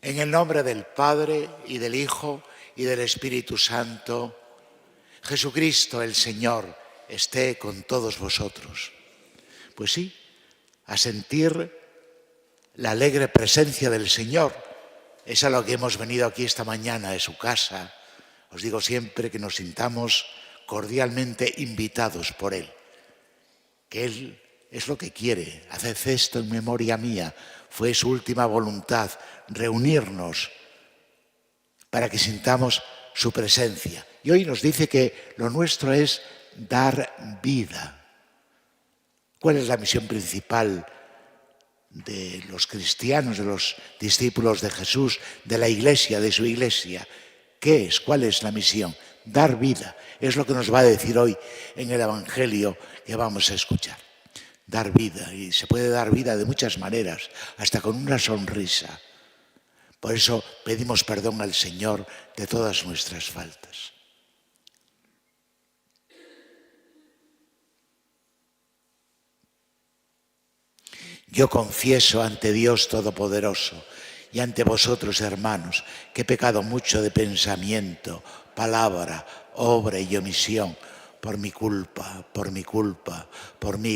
En el nombre del Padre, y del Hijo, y del Espíritu Santo, Jesucristo el Señor esté con todos vosotros. Pues sí, a sentir la alegre presencia del Señor. Es a lo que hemos venido aquí esta mañana, de su casa. Os digo siempre que nos sintamos cordialmente invitados por Él, que Él es lo que quiere. Haced esto en memoria mía. Fue su última voluntad, reunirnos para que sintamos su presencia. Y hoy nos dice que lo nuestro es dar vida. ¿Cuál es la misión principal de los cristianos, de los discípulos de Jesús, de la Iglesia, de su Iglesia? ¿Qué es? ¿Cuál es la misión? Dar vida. Es lo que nos va a decir hoy en el Evangelio que vamos a escuchar. Dar vida. Y se puede dar vida de muchas maneras, hasta con una sonrisa. Por eso pedimos perdón al Señor de todas nuestras faltas. Yo confieso ante Dios Todopoderoso y ante vosotros, hermanos, que he pecado mucho de pensamiento, palabra, obra y omisión, por mi culpa, por mi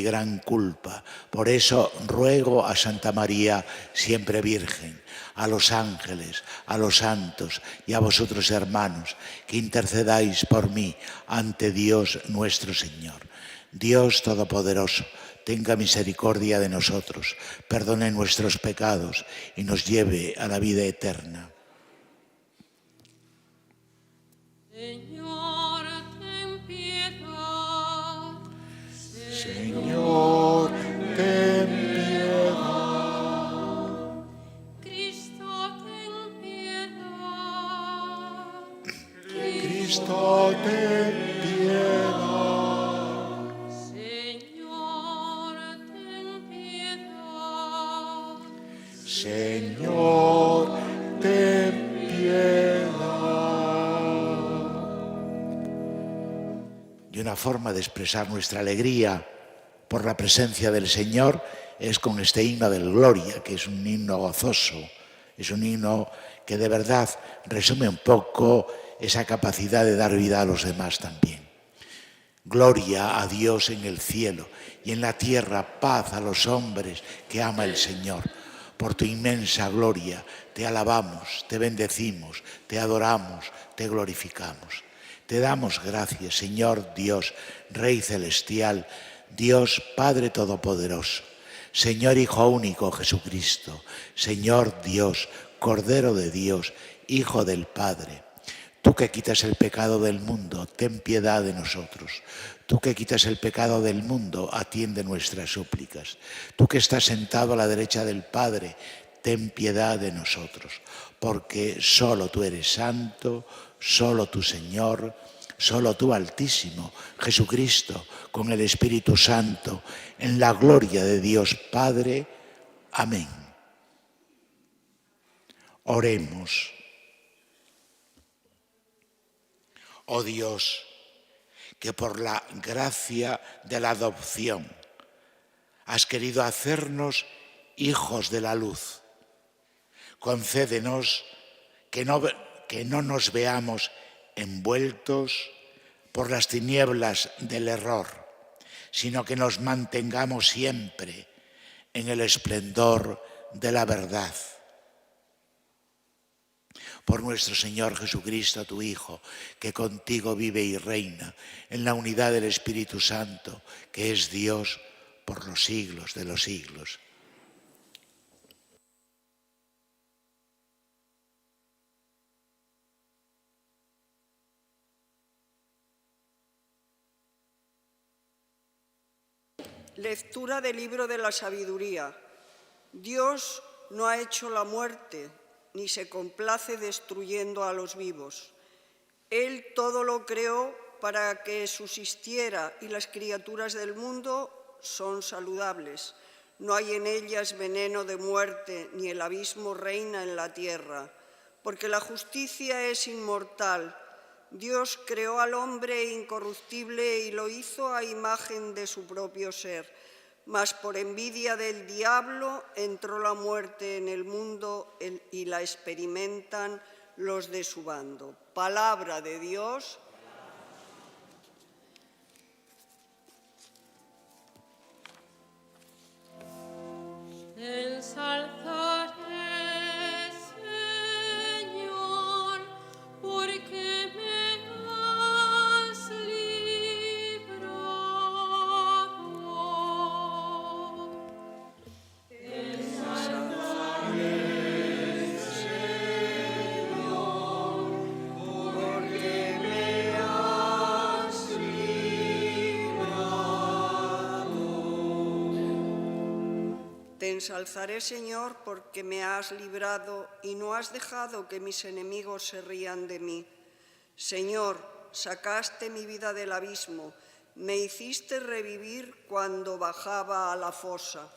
gran culpa. Por eso ruego a Santa María, siempre Virgen, a los ángeles, a los santos y a vosotros, hermanos, que intercedáis por mí ante Dios nuestro Señor. Dios Todopoderoso, tenga misericordia de nosotros, perdone nuestros pecados y nos lleve a la vida eterna. Señor, ten piedad. Señor, ten piedad. Cristo, ten piedad. Cristo, ten piedad. Señor, ten piedad. Señor, ten piedad. Y una forma de expresar nuestra alegría por la presencia del Señor es con este himno del Gloria, que es un himno gozoso, es un himno que de verdad resume un poco esa capacidad de dar vida a los demás también. Gloria a Dios en el cielo y en la tierra paz a los hombres que ama el Señor. Por tu inmensa gloria te alabamos, te bendecimos, te adoramos, te glorificamos. Te damos gracias, Señor Dios, Rey celestial, Dios Padre Todopoderoso, Señor Hijo único Jesucristo, Señor Dios, Cordero de Dios, Hijo del Padre. Tú que quitas el pecado del mundo, ten piedad de nosotros. Tú que quitas el pecado del mundo, atiende nuestras súplicas. Tú que estás sentado a la derecha del Padre, ten piedad de nosotros. Porque solo tú eres santo, solo tú Señor, solo tú Altísimo, Jesucristo, con el Espíritu Santo, en la gloria de Dios Padre. Amén. Oremos. Oh Dios, que por la gracia de la adopción has querido hacernos hijos de la luz. Concédenos que no nos veamos envueltos por las tinieblas del error, sino que nos mantengamos siempre en el esplendor de la verdad. Por nuestro Señor Jesucristo, tu Hijo, que contigo vive y reina en la unidad del Espíritu Santo, que es Dios por los siglos de los siglos. Lectura del libro de la sabiduría. Dios no ha hecho la muerte, ni se complace destruyendo a los vivos. Él todo lo creó para que subsistiera y las criaturas del mundo son saludables. No hay en ellas veneno de muerte, ni el abismo reina en la tierra, porque la justicia es inmortal. Dios creó al hombre incorruptible y lo hizo a imagen de su propio ser. Mas por envidia del diablo entró la muerte en el mundo y la experimentan los de su bando. Palabra de Dios. Ensalzaré, Señor, porque me has librado. Porque me has librado. Te ensalzaré, Señor, porque me has librado y no has dejado que mis enemigos se rían de mí. Señor, sacaste mi vida del abismo, me hiciste revivir cuando bajaba a la fosa.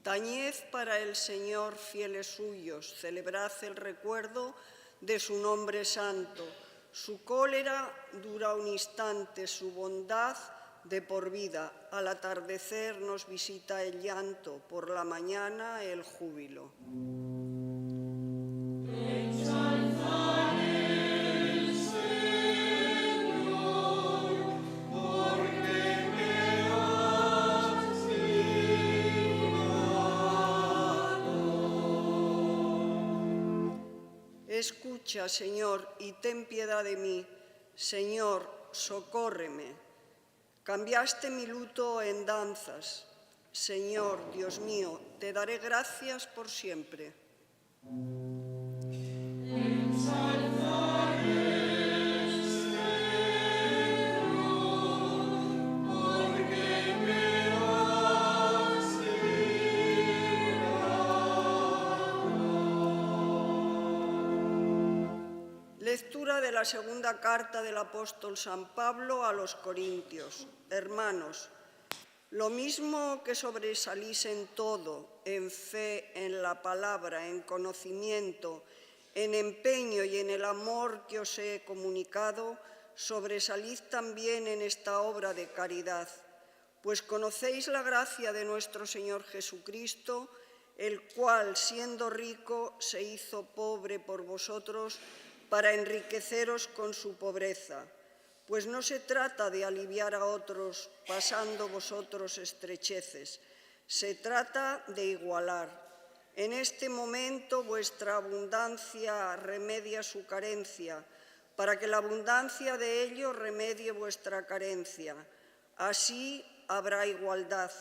Tañed para el Señor, fieles suyos, celebrad el recuerdo de su nombre santo. Su cólera dura un instante, su bondad de por vida. Al atardecer nos visita el llanto, por la mañana el júbilo. Escucha, Señor, y ten piedad de mí. Señor, socórreme. Cambiaste mi luto en danzas. Señor, Dios mío, te daré gracias por siempre. Lectura de la segunda carta del apóstol San Pablo a los Corintios. Hermanos, lo mismo que sobresalís en todo, en fe, en la palabra, en conocimiento, en empeño y en el amor que os he comunicado, sobresalid también en esta obra de caridad. Pues conocéis la gracia de nuestro Señor Jesucristo, el cual, siendo rico, se hizo pobre por vosotros, para enriqueceros con su pobreza, pues no se trata de aliviar a otros pasando vosotros estrecheces, se trata de igualar. En este momento vuestra abundancia remedia su carencia, para que la abundancia de ellos remedie vuestra carencia. Así habrá igualdad,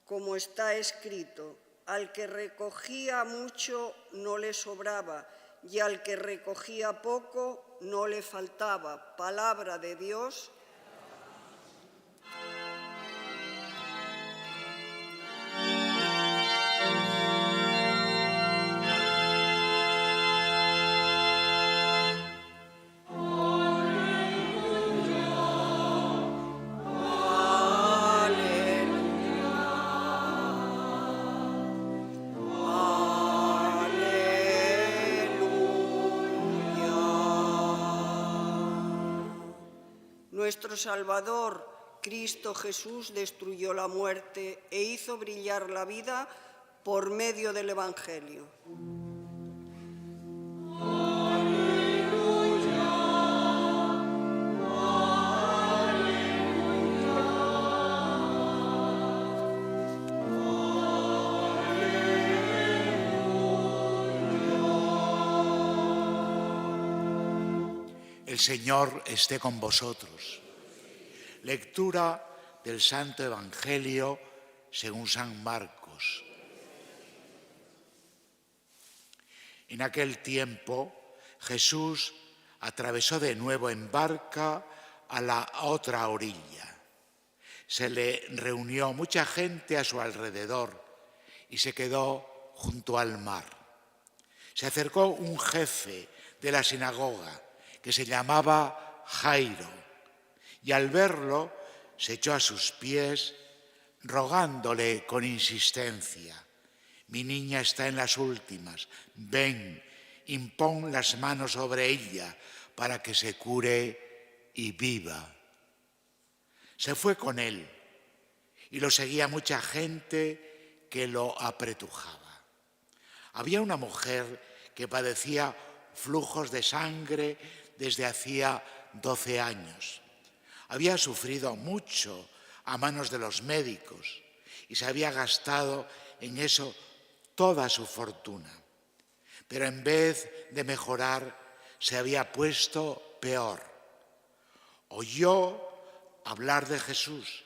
como está escrito, al que recogía mucho no le sobraba, y al que recogía poco no le faltaba. Palabra de Dios. Nuestro Salvador, Cristo Jesús, destruyó la muerte e hizo brillar la vida por medio del Evangelio. El Señor esté con vosotros. Lectura del Santo Evangelio según San Marcos. En aquel tiempo, Jesús atravesó de nuevo en barca a la otra orilla. Se le reunió mucha gente a su alrededor y se quedó junto al mar. Se acercó un jefe de la sinagoga que se llamaba Jairo, y al verlo se echó a sus pies, rogándole con insistencia: mi niña está en las últimas, ven, impón las manos sobre ella para que se cure y viva. Se fue con él y lo seguía mucha gente que lo apretujaba. Había una mujer que padecía flujos de sangre desde hacía 12 años. Había sufrido mucho a manos de los médicos y se había gastado en eso toda su fortuna. Pero en vez de mejorar, se había puesto peor. Oyó hablar de Jesús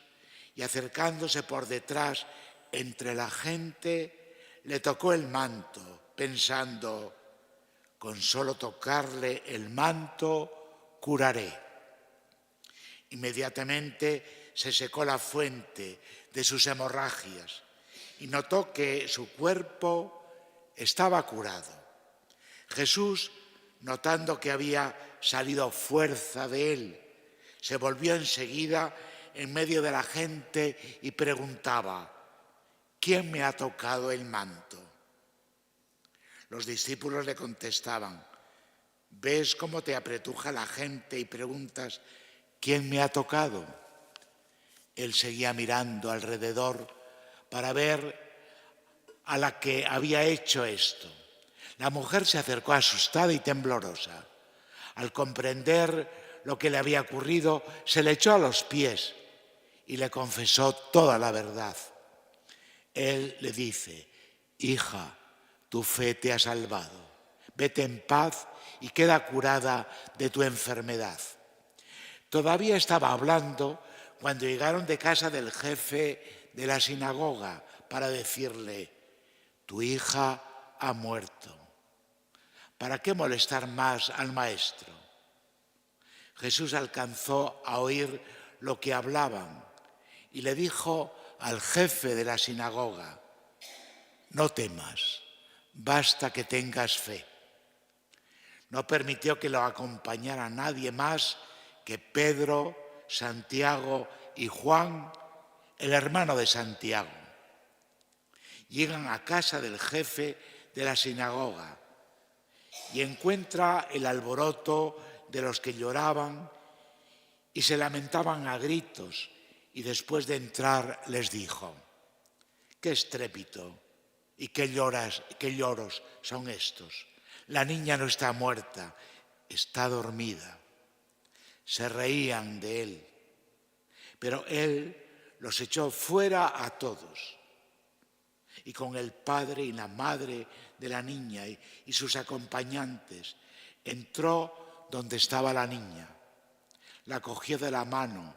y acercándose por detrás entre la gente, le tocó el manto, pensando: con solo tocarle el manto curaré. Inmediatamente se secó la fuente de sus hemorragias y notó que su cuerpo estaba curado. Jesús, notando que había salido fuerza de él, se volvió enseguida en medio de la gente y preguntaba: ¿quién me ha tocado el manto? Los discípulos le contestaban: ¿ves cómo te apretuja la gente y preguntas: ¿quién me ha tocado? Él seguía mirando alrededor para ver a la que había hecho esto. La mujer se acercó asustada y temblorosa. Al comprender lo que le había ocurrido, se le echó a los pies y le confesó toda la verdad. Él le dice: hija, tu fe te ha salvado. Vete en paz y queda curada de tu enfermedad. Todavía estaba hablando cuando llegaron de casa del jefe de la sinagoga para decirle: tu hija ha muerto. ¿Para qué molestar más al maestro? Jesús alcanzó a oír lo que hablaban y le dijo al jefe de la sinagoga: no temas, basta que tengas fe. No permitió que lo acompañara nadie más que Pedro, Santiago y Juan, el hermano de Santiago. Llegan a casa del jefe de la sinagoga y encuentra el alboroto de los que lloraban y se lamentaban a gritos, y después de entrar les dijo: ¿qué estrépito y qué lloros son estos? La niña no está muerta, está dormida. Se reían de él, pero él los echó fuera a todos. Y con el padre y la madre de la niña y sus acompañantes entró donde estaba la niña, la cogió de la mano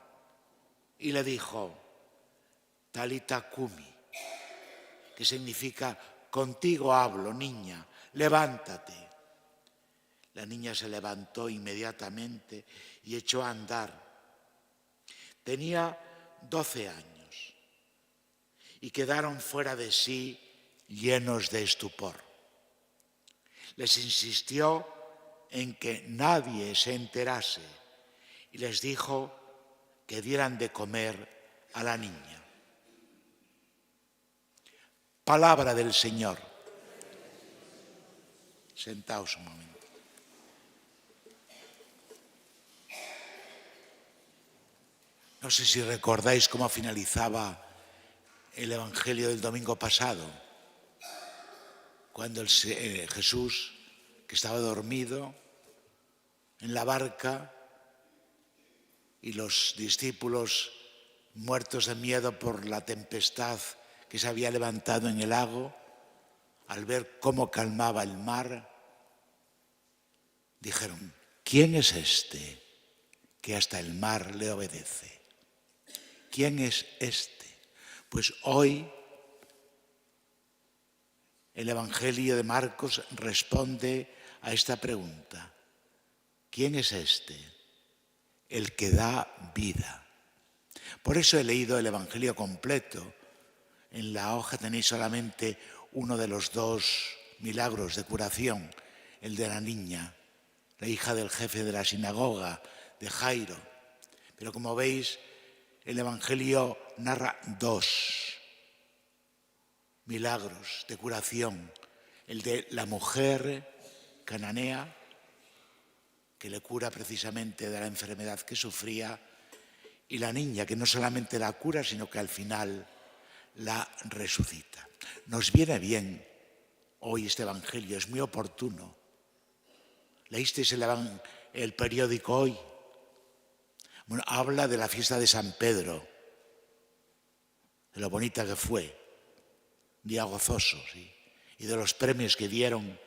y le dijo: Talita cumi, que significa contigo hablo, niña, levántate. La niña se levantó inmediatamente y echó a andar. Tenía 12 años y quedaron fuera de sí llenos de estupor. Les insistió en que nadie se enterase y les dijo que dieran de comer a la niña. Palabra del Señor. Sentaos un momento. No sé si recordáis cómo finalizaba el Evangelio del domingo pasado, cuando Jesús, que estaba dormido en la barca, y los discípulos, muertos de miedo por la tempestad que se había levantado en el lago, al ver cómo calmaba el mar, dijeron: ¿quién es este que hasta el mar le obedece? ¿Quién es este? Pues hoy el Evangelio de Marcos responde a esta pregunta: ¿quién es este? El que da vida. Por eso he leído el Evangelio completo. En la hoja tenéis solamente uno de los 2 milagros de curación, el de la niña, la hija del jefe de la sinagoga, de Jairo. Pero como veis, el Evangelio narra 2 milagros de curación. El de la mujer cananea, que le cura precisamente de la enfermedad que sufría, y la niña, que no solamente la cura, sino que al final la resucita. Nos viene bien hoy este Evangelio, es muy oportuno. ¿Leísteis el periódico hoy? Bueno, habla de la fiesta de San Pedro, de lo bonita que fue, día gozoso, ¿sí? Y de los premios que dieron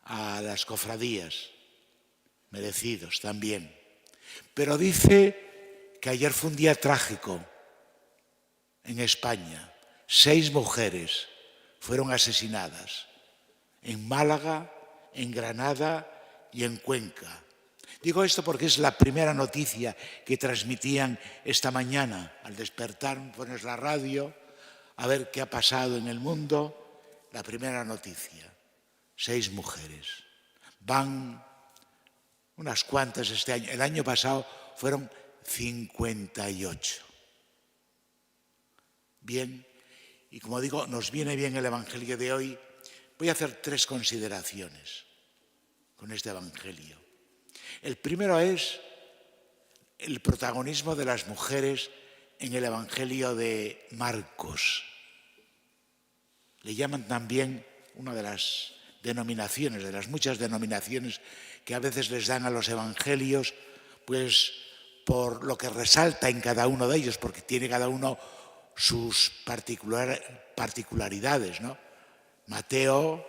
a las cofradías, merecidos también. Pero dice que ayer fue un día trágico en España. 6 mujeres fueron asesinadas en Málaga, en Granada y en Cuenca. Digo esto porque es la primera noticia que transmitían esta mañana. Al despertar, pones la radio a ver qué ha pasado en el mundo. La primera noticia: 6 mujeres. Van unas cuantas este año. El año pasado fueron 58. Bien, y como digo, nos viene bien el Evangelio de hoy. Voy a hacer 3 consideraciones con este Evangelio. El primero es el protagonismo de las mujeres en el Evangelio de Marcos. Le llaman también una de las denominaciones, de las muchas denominaciones que a veces les dan a los evangelios, pues por lo que resalta en cada uno de ellos, porque tiene cada uno sus particularidades, ¿no? Mateo,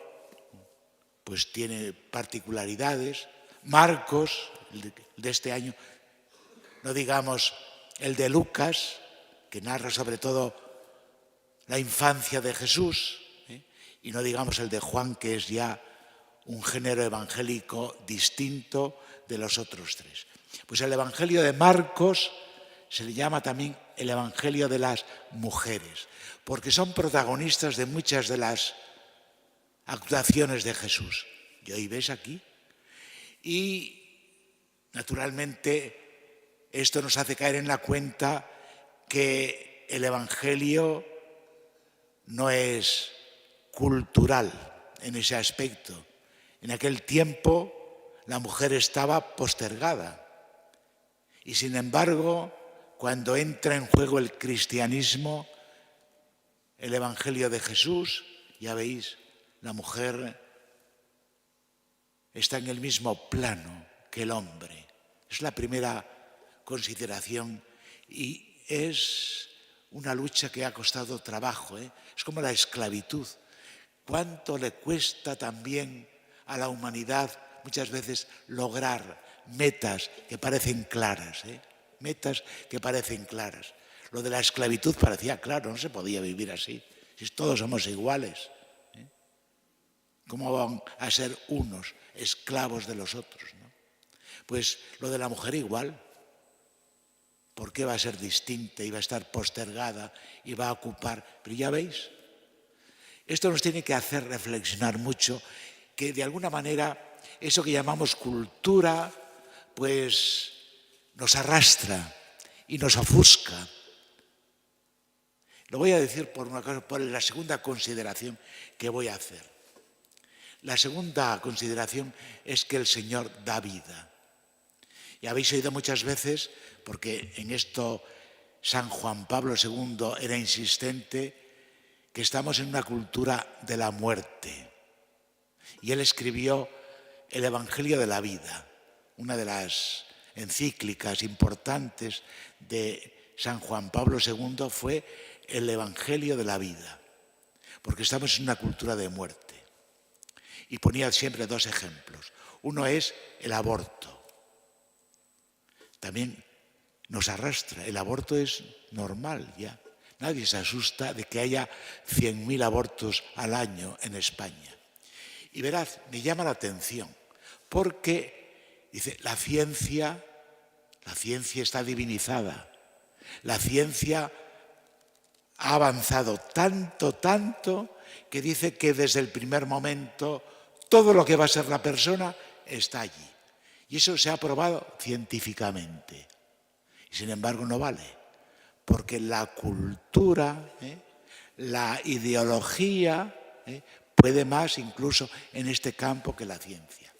pues tiene particularidades. Marcos, el de este año, no digamos el de Lucas, que narra sobre todo la infancia de Jesús, y no digamos el de Juan, que es ya un género evangélico distinto de los otros 3. Pues el Evangelio de Marcos se le llama también el Evangelio de las mujeres, porque son protagonistas de muchas de las actuaciones de Jesús. Y hoy ves aquí. Y naturalmente esto nos hace caer en la cuenta que el Evangelio no es cultural en ese aspecto. En aquel tiempo la mujer estaba postergada y sin embargo cuando entra en juego el cristianismo, el Evangelio de Jesús, ya veis, la mujer está en el mismo plano que el hombre. Es la primera consideración y es una lucha que ha costado trabajo, ¿eh? Es como la esclavitud. ¿Cuánto le cuesta también a la humanidad muchas veces lograr metas que parecen claras, ¿eh? Metas que parecen claras. Lo de la esclavitud parecía claro, no se podía vivir así. Si todos somos iguales, ¿eh? ¿Cómo van a ser unos esclavos de los otros, ¿no? Pues lo de la mujer igual. ¿Por qué va a ser distinta y va a estar postergada y va a ocupar? Pero ya veis, esto nos tiene que hacer reflexionar mucho, que de alguna manera eso que llamamos cultura, pues nos arrastra y nos ofusca. Lo voy a decir por la segunda consideración que voy a hacer. La segunda consideración es que el Señor da vida. Y habéis oído muchas veces, porque en esto San Juan Pablo II era insistente, que estamos en una cultura de la muerte. Y él escribió el Evangelio de la Vida, una de las encíclicas importantes de San Juan Pablo II fue el Evangelio de la Vida, porque estamos en una cultura de muerte. Y ponía siempre 2 ejemplos. Uno es el aborto. También nos arrastra. El aborto es normal ya. Nadie se asusta de que haya 100.000 abortos al año en España. Y verás, me llama la atención, porque dice, la ciencia está divinizada. La ciencia ha avanzado tanto, que dice que desde el primer momento todo lo que va a ser la persona está allí. Y eso se ha probado científicamente. Y sin embargo no vale, porque la cultura, la ideología, puede más incluso en este campo que la ciencia.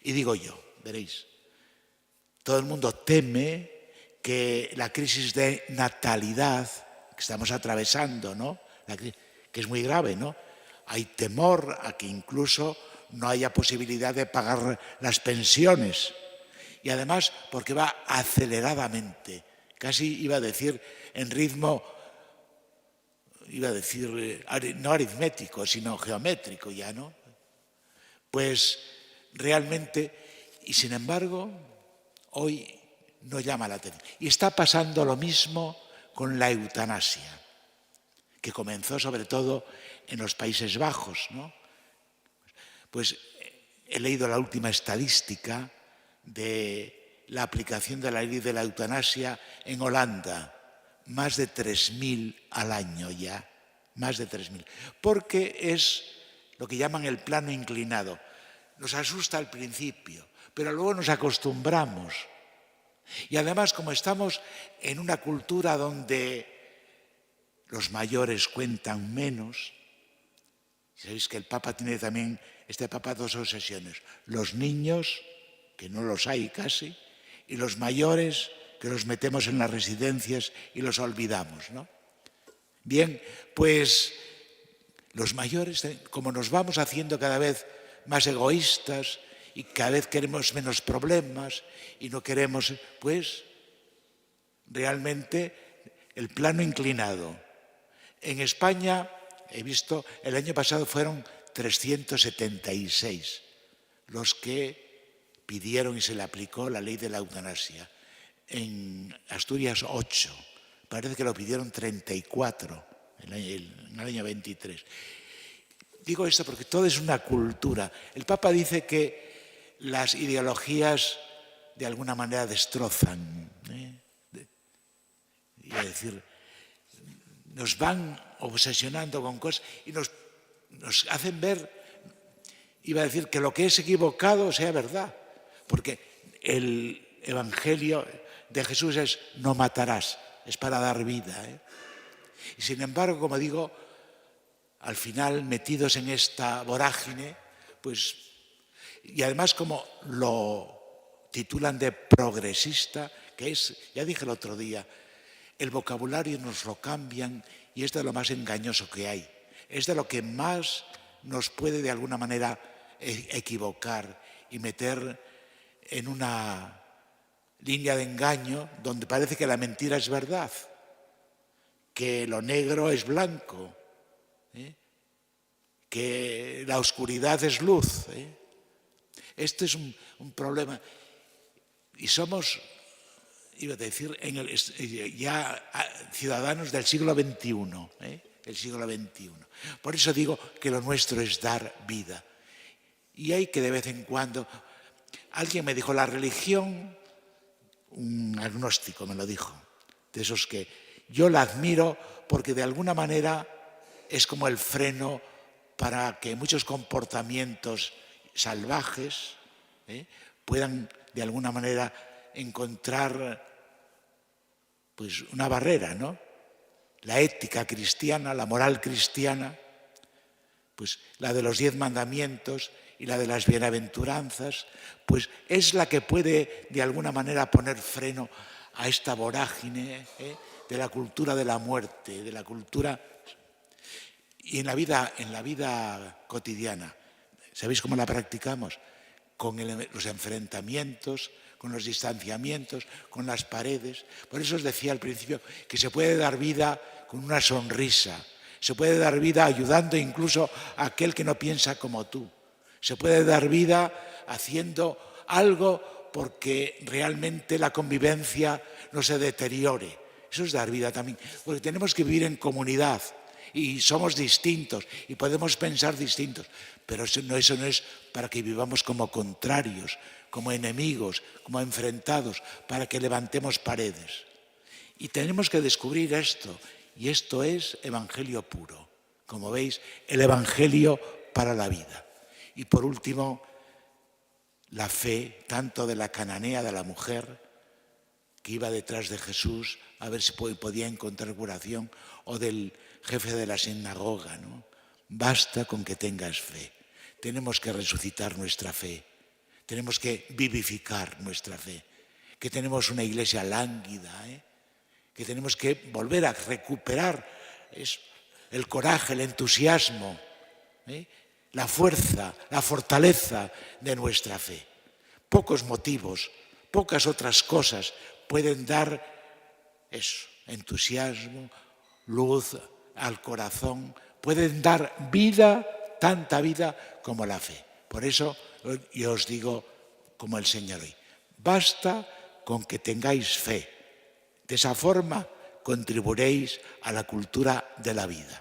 Y digo yo, veréis, todo el mundo teme que la crisis de natalidad que estamos atravesando, ¿no?, que es muy grave, ¿no? Hay temor a que incluso no haya posibilidad de pagar las pensiones. Y además porque va aceleradamente, casi iba a decir en ritmo, no aritmético, sino geométrico ya, ¿no? Pues realmente, y sin embargo, hoy no llama la atención. Y está pasando lo mismo con la eutanasia, que comenzó sobre todo en los Países Bajos, ¿no? Pues he leído la última estadística de la aplicación de la ley de la eutanasia en Holanda, más de 3.000 al año ya, más de 3.000, porque es lo que llaman el plano inclinado. Nos asusta al principio, pero luego nos acostumbramos. Y además, como estamos en una cultura donde los mayores cuentan menos, sabéis que el Papa tiene también, este Papa, dos obsesiones: los niños, que no los hay casi, y los mayores, que los metemos en las residencias y los olvidamos, ¿no? Bien, pues los mayores, como nos vamos haciendo cada vez más egoístas y cada vez queremos menos problemas y no queremos, pues, realmente el plano inclinado. En España, he visto, el año pasado fueron 376 los que pidieron y se le aplicó la ley de la eutanasia. En Asturias, 8. Parece que lo pidieron 34 en el año 23. Digo esto porque todo es una cultura. El Papa dice que las ideologías de alguna manera destrozan. Iba a decir, nos van obsesionando con cosas y nos hacen ver, iba a decir, que lo que es equivocado sea verdad. Porque el Evangelio de Jesús es: no matarás, es para dar vida. Y sin embargo, como digo, al final, metidos en esta vorágine, pues, y además como lo titulan de progresista, que es, ya dije el otro día, el vocabulario nos lo cambian y es de lo más engañoso que hay. Es de lo que más nos puede de alguna manera equivocar y meter en una línea de engaño donde parece que la mentira es verdad, que lo negro es blanco, que la oscuridad es luz. Este es un problema. Y somos, iba a decir, ya ciudadanos del siglo XXI, el siglo XXI. Por eso digo que lo nuestro es dar vida. Y hay que de vez en cuando... Alguien me dijo, la religión, un agnóstico me lo dijo, de esos que yo la admiro porque de alguna manera es como el freno para que muchos comportamientos salvajes puedan de alguna manera encontrar, pues, una barrera, ¿no? La ética cristiana, la moral cristiana, pues la de los 10 mandamientos y la de las bienaventuranzas, pues es la que puede de alguna manera poner freno a esta vorágine de la cultura de la muerte, de la cultura... Y en la vida cotidiana, ¿sabéis cómo la practicamos? Con los enfrentamientos, con los distanciamientos, con las paredes. Por eso os decía al principio que se puede dar vida con una sonrisa, se puede dar vida ayudando incluso a aquel que no piensa como tú, se puede dar vida haciendo algo porque realmente la convivencia no se deteriore. Eso es dar vida también, porque tenemos que vivir en comunidad. Y somos distintos y podemos pensar distintos, pero eso no es para que vivamos como contrarios, como enemigos, como enfrentados, para que levantemos paredes. Y tenemos que descubrir esto, y esto es evangelio puro. Como veis, el evangelio para la vida. Y por último, la fe, tanto de la cananea, de la mujer, que iba detrás de Jesús a ver si podía encontrar curación, o del jefe de la sinagoga, ¿no? Basta con que tengas fe. Tenemos que resucitar nuestra fe. Tenemos que vivificar nuestra fe. Que tenemos una iglesia lánguida, que tenemos que volver a recuperar el coraje, el entusiasmo, la fuerza, la fortaleza de nuestra fe. Pocos motivos, pocas otras cosas pueden dar eso, entusiasmo, luz al corazón, pueden dar vida, tanta vida como la fe. Por eso yo os digo, como el Señor hoy, basta con que tengáis fe. De esa forma contribuiréis a la cultura de la vida.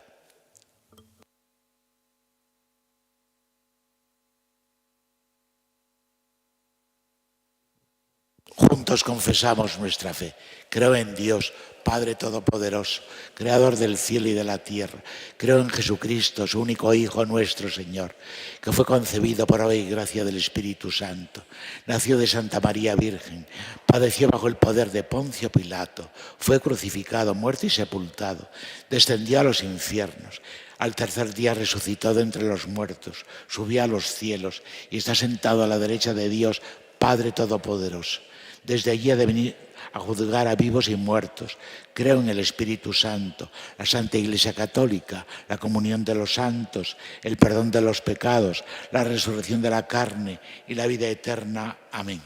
Juntos confesamos nuestra fe. Creo en Dios, Padre Todopoderoso, Creador del cielo y de la tierra. Creo en Jesucristo, su único Hijo, nuestro Señor, que fue concebido por obra y gracia del Espíritu Santo. Nació de Santa María Virgen, padeció bajo el poder de Poncio Pilato, fue crucificado, muerto y sepultado, descendió a los infiernos. Al tercer día resucitó de entre los muertos, subió a los cielos y está sentado a la derecha de Dios, Padre Todopoderoso. Desde allí ha de venir a juzgar a vivos y muertos. Creo en el Espíritu Santo, la Santa Iglesia Católica, la comunión de los santos, el perdón de los pecados, la resurrección de la carne y la vida eterna. Amén.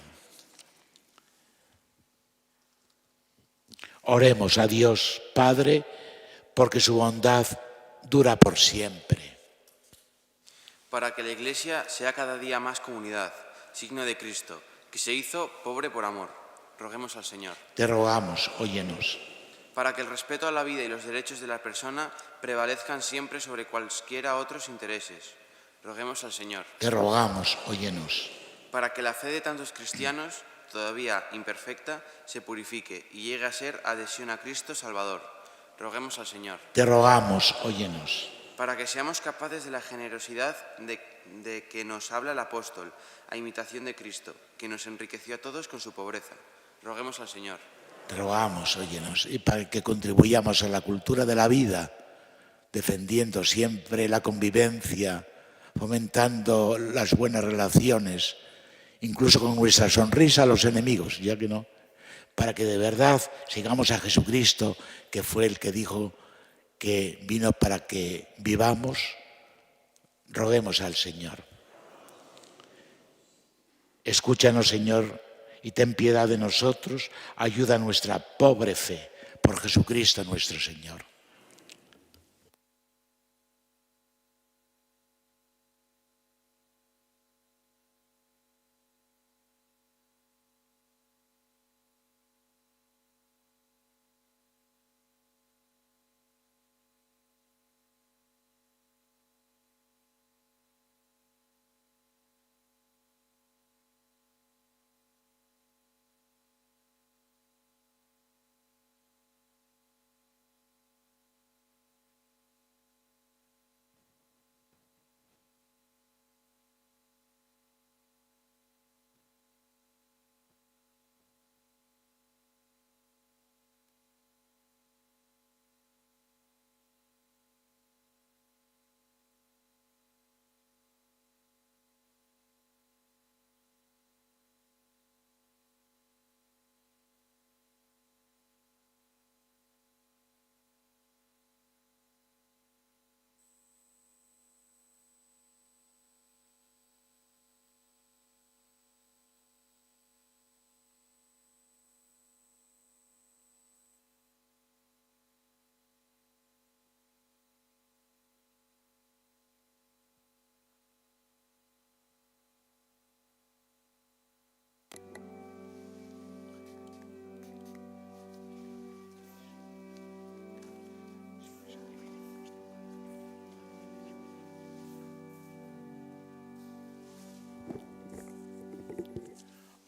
Oremos a Dios Padre, porque su bondad dura por siempre. Para que la Iglesia sea cada día más comunidad, signo de Cristo, que se hizo pobre por amor. Roguemos al Señor. Te rogamos, óyenos. Para que el respeto a la vida y los derechos de la persona prevalezcan siempre sobre cualesquiera otros intereses. Roguemos al Señor. Te rogamos, óyenos. Para que la fe de tantos cristianos, todavía imperfecta, se purifique y llegue a ser adhesión a Cristo Salvador. Roguemos al Señor. Te rogamos, óyenos. Para que seamos capaces de la generosidad de que nos habla el apóstol, a imitación de Cristo, que nos enriqueció a todos con su pobreza. Roguemos al Señor. Te rogamos, óyenos, y para que contribuyamos a la cultura de la vida, defendiendo siempre la convivencia, fomentando las buenas relaciones, incluso con nuestra sonrisa a los enemigos, ya que no, para que de verdad sigamos a Jesucristo, que fue el que dijo que vino para que vivamos. Roguemos al Señor. Escúchanos, Señor, y ten piedad de nosotros. Ayuda a nuestra pobre fe, por Jesucristo nuestro Señor.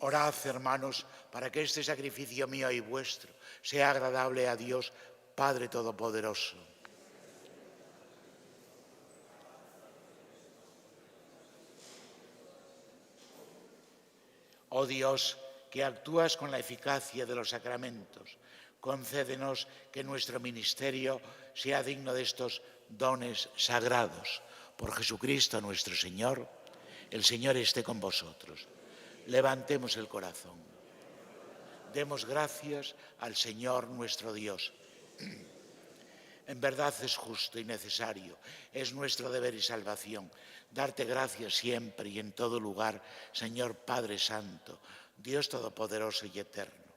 Orad, hermanos, para que este sacrificio mío y vuestro sea agradable a Dios, Padre Todopoderoso. Oh Dios, que actúas con la eficacia de los sacramentos, concédenos que nuestro ministerio sea digno de estos dones sagrados. Por Jesucristo nuestro Señor, el Señor esté con vosotros. Levantemos el corazón. Demos gracias al Señor nuestro Dios. En verdad es justo y necesario, es nuestro deber y salvación, darte gracias siempre y en todo lugar, Señor Padre Santo, Dios Todopoderoso y Eterno.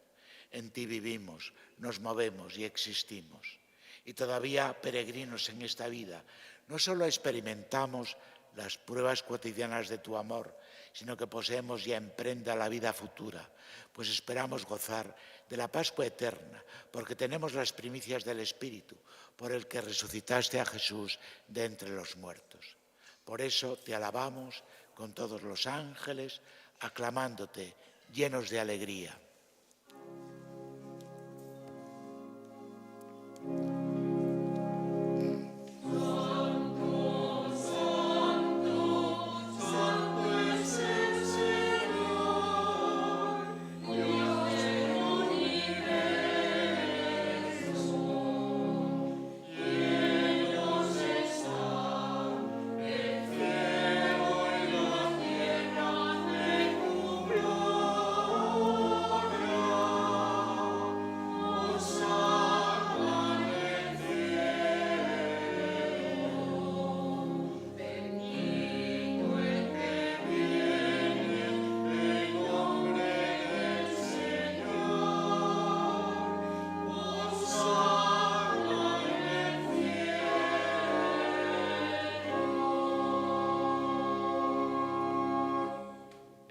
En ti vivimos, nos movemos y existimos. Y todavía peregrinos en esta vida, no solo experimentamos las pruebas cotidianas de tu amor, sino que poseemos ya en prenda la vida futura, pues esperamos gozar de la Pascua eterna, porque tenemos las primicias del Espíritu, por el que resucitaste a Jesús de entre los muertos. Por eso te alabamos con todos los ángeles, aclamándote, llenos de alegría.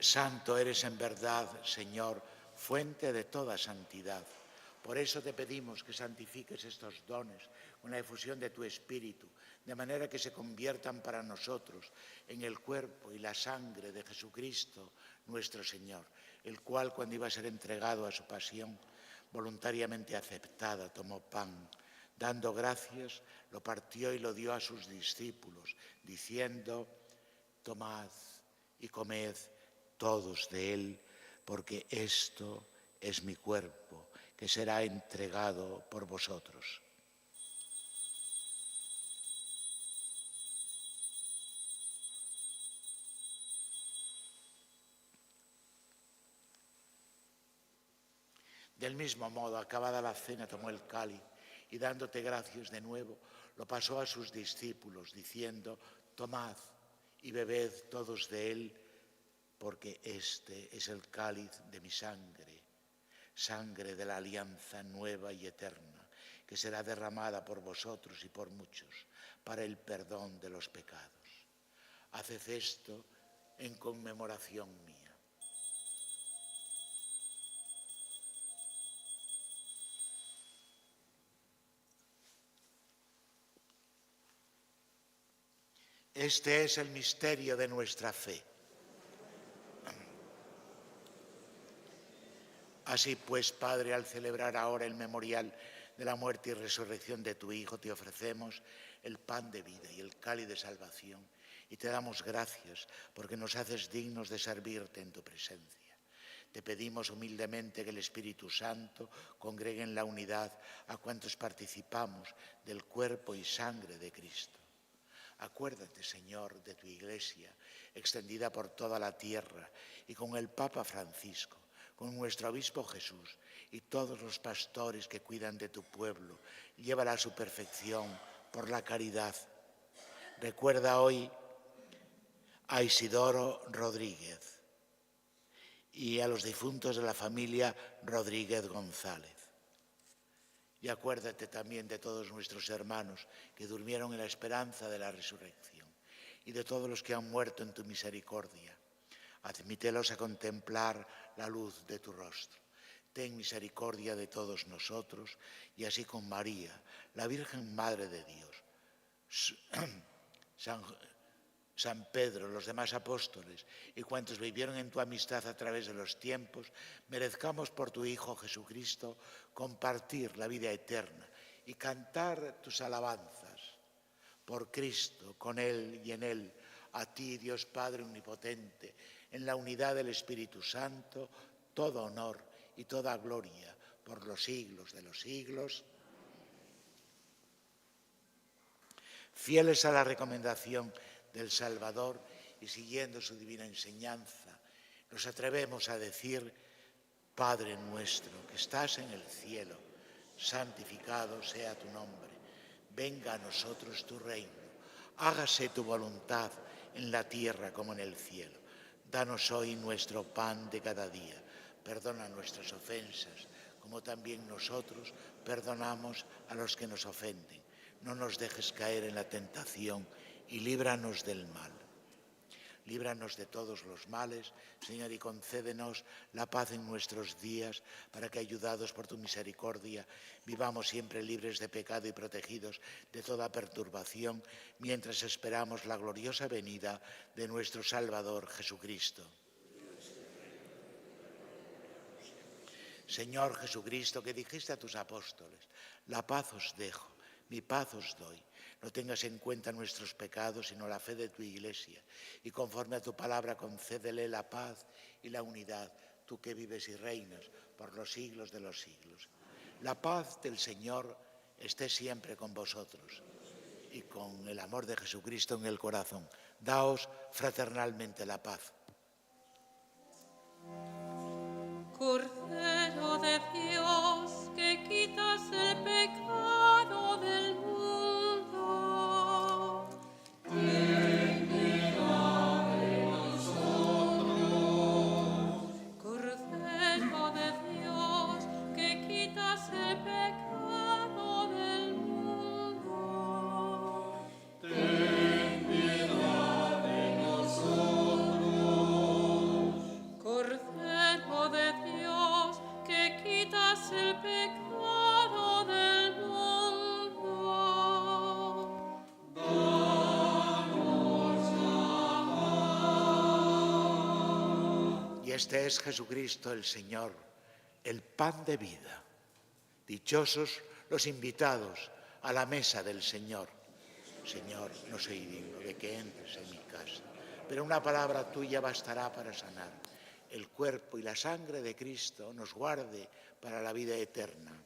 Santo eres en verdad, Señor, fuente de toda santidad. Por eso te pedimos que santifiques estos dones con la efusión de tu Espíritu, de manera que se conviertan para nosotros en el cuerpo y la sangre de Jesucristo, nuestro Señor, el cual, cuando iba a ser entregado a su pasión, voluntariamente aceptada, tomó pan, dando gracias, lo partió y lo dio a sus discípulos, diciendo: tomad y comed todos de él, porque esto es mi cuerpo, que será entregado por vosotros. Del mismo modo, acabada la cena, tomó el cáliz y, dándote gracias de nuevo, lo pasó a sus discípulos, diciendo: tomad y bebed todos de él, porque este es el cáliz de mi sangre, sangre de la alianza nueva y eterna, que será derramada por vosotros y por muchos para el perdón de los pecados. Haced esto en conmemoración mía. Este es el misterio de nuestra fe. Así pues, Padre, al celebrar ahora el memorial de la muerte y resurrección de tu Hijo, te ofrecemos el pan de vida y el cáliz de salvación, y te damos gracias porque nos haces dignos de servirte en tu presencia. Te pedimos humildemente que el Espíritu Santo congregue en la unidad a cuantos participamos del cuerpo y sangre de Cristo. Acuérdate, Señor, de tu Iglesia, extendida por toda la tierra, y con el Papa Francisco, con nuestro Obispo Jesús y todos los pastores que cuidan de tu pueblo, llévala a su perfección por la caridad. Recuerda hoy a Isidoro Rodríguez y a los difuntos de la familia Rodríguez González. Y acuérdate también de todos nuestros hermanos que durmieron en la esperanza de la resurrección y de todos los que han muerto en tu misericordia. Admítelos a contemplar la luz de tu rostro. Ten misericordia de todos nosotros y así con María, la Virgen Madre de Dios, San Pedro, los demás apóstoles y cuantos vivieron en tu amistad a través de los tiempos, merezcamos por tu Hijo Jesucristo compartir la vida eterna y cantar tus alabanzas. Por Cristo, con Él y en Él, a ti, Dios Padre Omnipotente, en la unidad del Espíritu Santo, todo honor y toda gloria por los siglos de los siglos. Fieles a la recomendación del Salvador y siguiendo su divina enseñanza, nos atrevemos a decir: Padre nuestro que estás en el cielo, santificado sea tu nombre. Venga a nosotros tu reino. Hágase tu voluntad en la tierra como en el cielo. Danos hoy nuestro pan de cada día. Perdona nuestras ofensas, como también nosotros perdonamos a los que nos ofenden. No nos dejes caer en la tentación y líbranos del mal. Líbranos de todos los males, Señor, y concédenos la paz en nuestros días, para que, ayudados por tu misericordia, vivamos siempre libres de pecado y protegidos de toda perturbación, mientras esperamos la gloriosa venida de nuestro Salvador Jesucristo. Señor Jesucristo, que dijiste a tus apóstoles: la paz os dejo, mi paz os doy. No tengas en cuenta nuestros pecados, sino la fe de tu Iglesia. Y conforme a tu palabra, concédele la paz y la unidad, tú que vives y reinas por los siglos de los siglos. La paz del Señor esté siempre con vosotros y con el amor de Jesucristo en el corazón. Daos fraternalmente la paz. Cordero de Dios, que quitas el pecado del mundo, ten piedad de nosotros. Cordero de Dios, que quitas el pecado del mundo, ten piedad de nosotros. Cordero de Dios, que quitas el pecado del mundo, danos la paz. Y este es Jesucristo el Señor, el pan de vida. Dichosos los invitados a la mesa del Señor. Señor, no soy digno de que entres en mi casa, pero una palabra tuya bastará para sanar. El cuerpo y la sangre de Cristo nos guarde para la vida eterna.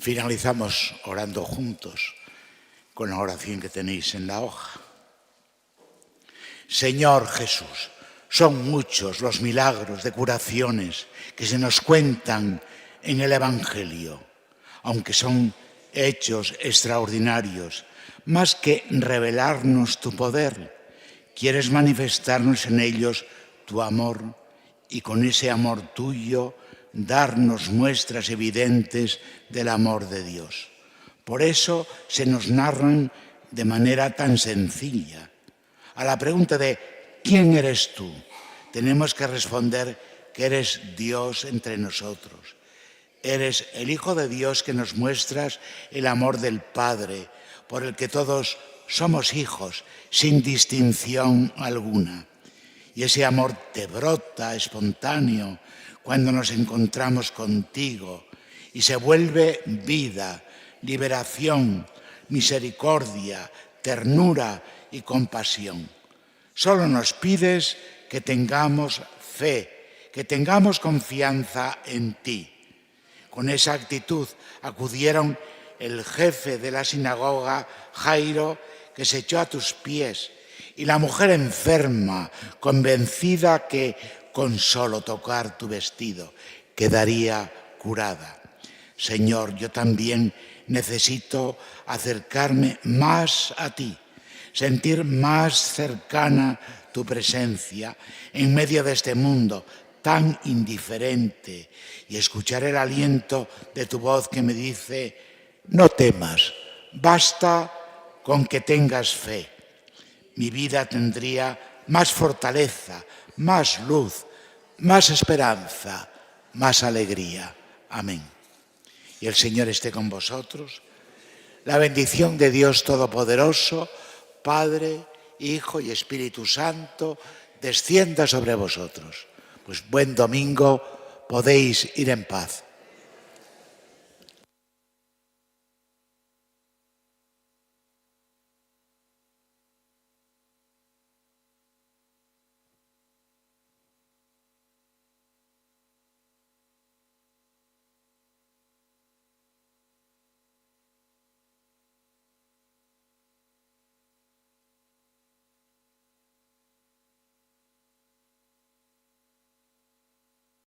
Finalizamos orando juntos con la oración que tenéis en la hoja. Señor Jesús, son muchos los milagros de curaciones que se nos cuentan en el Evangelio, aunque son hechos extraordinarios. Más que revelarnos tu poder, quieres manifestarnos en ellos tu amor y con ese amor tuyo darnos muestras evidentes del amor de Dios. Por eso se nos narran de manera tan sencilla. A la pregunta de ¿quién eres tú?, tenemos que responder que eres Dios entre nosotros. Eres el Hijo de Dios que nos muestras el amor del Padre, por el que todos somos hijos, sin distinción alguna. Y ese amor te brota espontáneo cuando nos encontramos contigo y se vuelve vida, liberación, misericordia, ternura y compasión. Solo nos pides que tengamos fe, que tengamos confianza en ti. Con esa actitud acudieron el jefe de la sinagoga, Jairo, que se echó a tus pies, y la mujer enferma, convencida que con solo tocar tu vestido quedaría curada. Señor, yo también necesito acercarme más a ti, sentir más cercana tu presencia en medio de este mundo tan indiferente y escuchar el aliento de tu voz que me dice: no temas, basta con que tengas fe. Mi vida tendría más fortaleza, más luz, más esperanza, más alegría. Amén. Y el Señor esté con vosotros. La bendición de Dios Todopoderoso, Padre, Hijo y Espíritu Santo, descienda sobre vosotros. Pues buen domingo, podéis ir en paz.